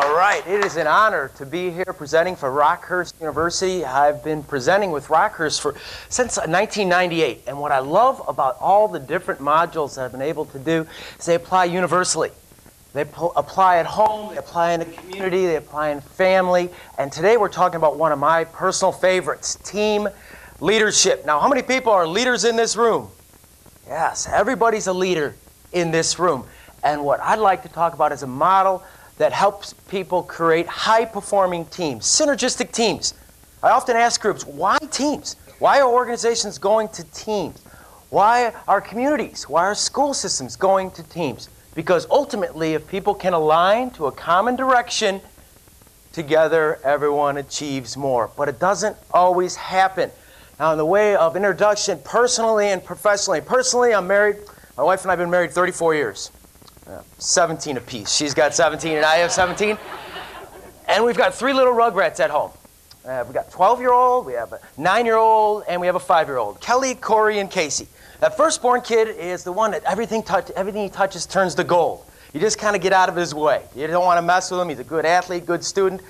All right, it is an honor to be here presenting for Rockhurst University. I've been presenting with Rockhurst since 1998, and what I love about all the different modules that I've been able to do is they apply universally. They apply at home, they apply in the community, they apply in family, and today we're talking about one of my personal favorites, team leadership. Now, how many people are leaders in this room? Yes, everybody's a leader in this room. And what I'd like to talk about is a model that helps people create high-performing teams, synergistic teams. I often ask groups, why teams? Why are organizations going to teams? Why are communities, why are school systems going to teams? Because ultimately, if people can align to a common direction, together everyone achieves more. But it doesn't always happen. Now, in the way of introduction, personally and professionally. Personally, I'm married. My wife and I have been married 34 years. 17 apiece. She's got 17 and I have 17. And we've got 3 little rugrats at home. We've got a 12-year-old, we have a 9-year-old, and we have a 5-year-old. Kelly, Corey, and Casey. That firstborn kid is the one that everything he touches turns to gold. You just kind of get out of his way. You don't want to mess with him. He's a good athlete, good student.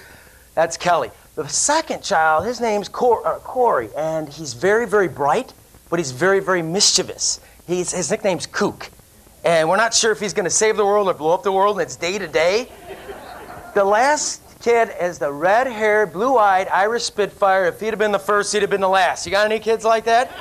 That's Kelly. The second child, his name's Corey, and he's very, very bright, but he's very, very mischievous. His nickname's Kook. And we're not sure if he's going to save the world or blow up the world, and it's day to day. The last kid is the red-haired, blue-eyed Irish Spitfire. If he'd have been the first, he'd have been the last. You got any kids like that?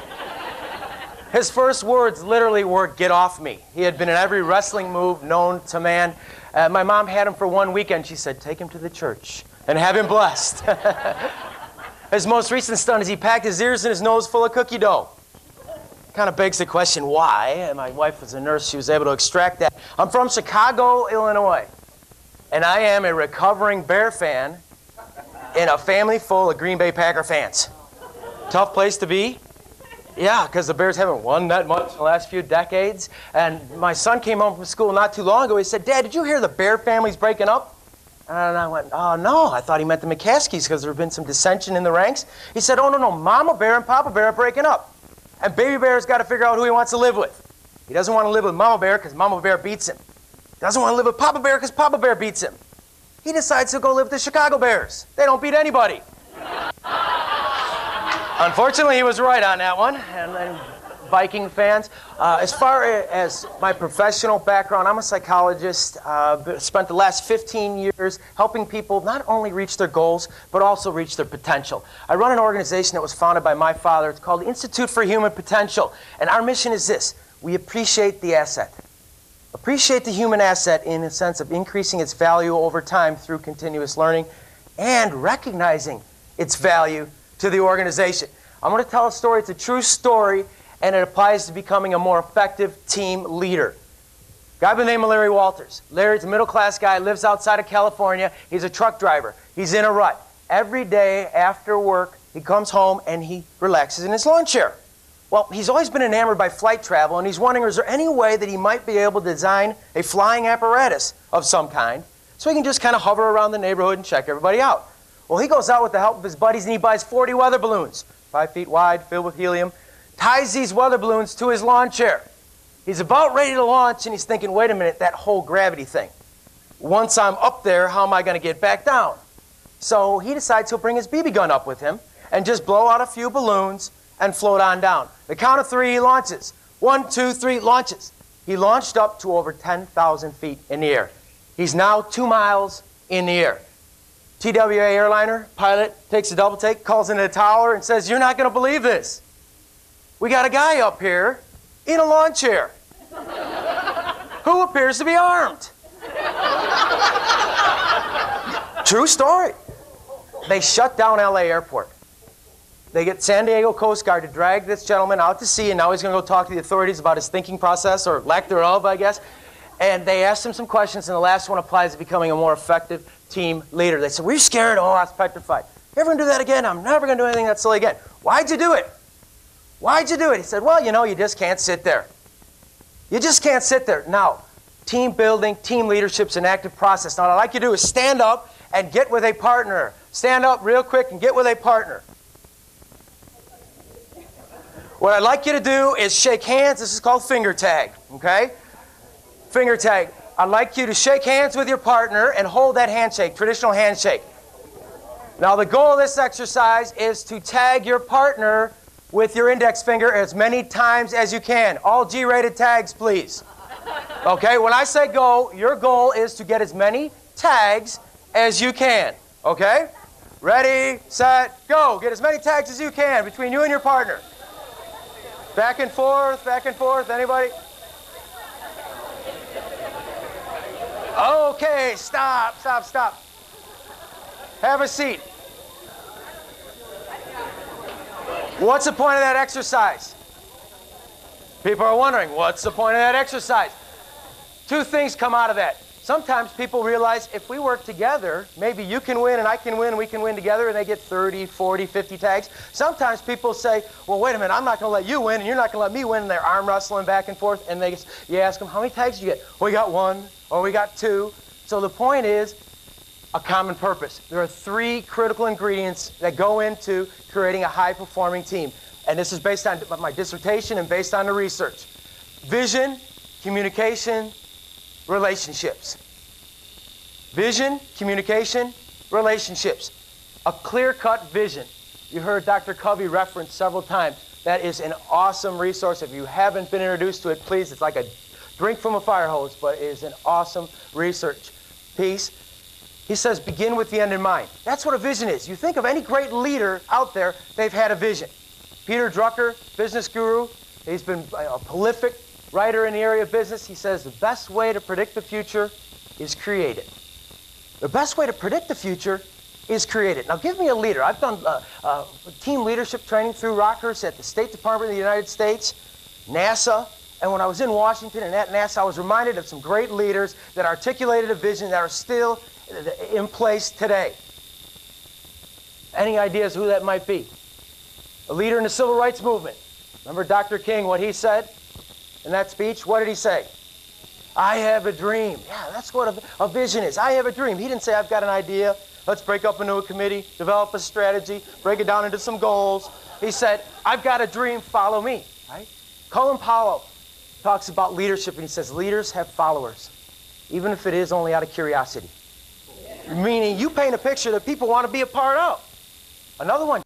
His first words literally were, "Get off me." He had been in every wrestling move known to man. My mom had him for one weekend. She said, "Take him to the church and have him blessed." His most recent stunt is he packed his ears and his nose full of cookie dough. Kind of begs the question, why? And my wife was a nurse. She was able to extract that. I'm from Chicago, Illinois, and I am a recovering Bear fan in a family full of Green Bay Packer fans. Tough place to be. Yeah, because the Bears haven't won that much in the last few decades. And my son came home from school not too long ago. He said, "Dad, did you hear the Bear family's breaking up?" And I went, "Oh, no." I thought he meant the McCaskies because there had been some dissension in the ranks. He said, "Oh, no, Mama Bear and Papa Bear are breaking up. And Baby Bear's got to figure out who he wants to live with. He doesn't want to live with Mama Bear because Mama Bear beats him. He doesn't want to live with Papa Bear because Papa Bear beats him. He decides to go live with the Chicago Bears. They don't beat anybody." Unfortunately, he was right on that one. And Viking fans. As far as my professional background, I'm a psychologist. Spent the last 15 years helping people not only reach their goals, but also reach their potential. I run an organization that was founded by my father. It's called the Institute for Human Potential. And our mission is this. We appreciate the asset. Appreciate the human asset in the sense of increasing its value over time through continuous learning and recognizing its value to the organization. I'm going to tell a story. It's a true story. And it applies to becoming a more effective team leader. A guy by the name of Larry Walters. Larry's a middle-class guy, lives outside of California. He's a truck driver. He's in a rut. Every day after work, he comes home and he relaxes in his lawn chair. Well, he's always been enamored by flight travel, and he's wondering, is there any way that he might be able to design a flying apparatus of some kind so he can just kind of hover around the neighborhood and check everybody out? Well, he goes out with the help of his buddies, and he buys 40 weather balloons, 5 feet wide, filled with helium, ties these weather balloons to his lawn chair. He's about ready to launch, and he's thinking, wait a minute, that whole gravity thing. Once I'm up there, how am I going to get back down? So he decides he'll bring his BB gun up with him and just blow out a few balloons and float on down. The count of 3, he launches. 1, 2, 3, launches. He launched up to over 10,000 feet in the air. He's now 2 miles in the air. TWA airliner pilot takes a double take, calls into the tower, and says, "You're not going to believe this. We got a guy up here in a lawn chair who appears to be armed." True story. They shut down LA airport. They get San Diego Coast Guard to drag this gentleman out to sea, and now he's going to go talk to the authorities about his thinking process, or lack thereof, I guess. And they asked him some questions, and the last one applies to becoming a more effective team leader. They said, "Were you scared?" "Oh, I was petrified." "You ever going to do that again?" "I'm never going to do anything that silly again." "Why'd you do it?" "Why'd you do it?" He said, "Well, you know, you just can't sit there. You just can't sit there." Now, team building, team leadership's an active process. Now, what I'd like you to do is stand up and get with a partner. Stand up real quick and get with a partner. What I'd like you to do is shake hands. This is called finger tag, okay? Finger tag. I'd like you to shake hands with your partner and hold that handshake, traditional handshake. Now, the goal of this exercise is to tag your partner with your index finger as many times as you can. All G-rated tags, please. Okay, when I say go, your goal is to get as many tags as you can. Okay? Ready, set, go. Get as many tags as you can between you and your partner. Back and forth, anybody? Okay, stop. Have a seat. What's the point of that exercise? People are wondering, what's the point of that exercise? Two things come out of that. Sometimes people realize if we work together, maybe you can win and I can win and we can win together, and they get 30, 40, 50 tags. Sometimes people say, well, wait a minute, I'm not going to let you win and you're not going to let me win, and they're arm wrestling back and forth, and you ask them, how many tags did you get? Well, we got 1, or we got 2. So the point is a common purpose. There are 3 critical ingredients that go into creating a high-performing team. And this is based on my dissertation and based on the research. Vision, communication, relationships. Vision, communication, relationships. A clear-cut vision. You heard Dr. Covey reference several times. That is an awesome resource. If you haven't been introduced to it, please. It's like a drink from a fire hose, but it is an awesome research piece. He says, begin with the end in mind. That's what a vision is. You think of any great leader out there, they've had a vision. Peter Drucker, business guru, he's been a prolific writer in the area of business. He says the best way to predict the future is create it. The best way to predict the future is create it. Now give me a leader. I've done team leadership training through Rockhurst at the State Department of the United States, NASA, and when I was in Washington and at NASA, I was reminded of some great leaders that articulated a vision that are still in place today. Any ideas who that might be? A leader in the civil rights movement. Remember Dr. King, what he said in that speech? What did he say? I have a dream. Yeah, that's what a vision is. I have a dream. He didn't say, I've got an idea. Let's break up into a committee, develop a strategy, break it down into some goals. He said, I've got a dream, follow me. Right? Colin Powell talks about leadership, and he says, leaders have followers, even if it is only out of curiosity. Meaning you paint a picture that people want to be a part of. Another one,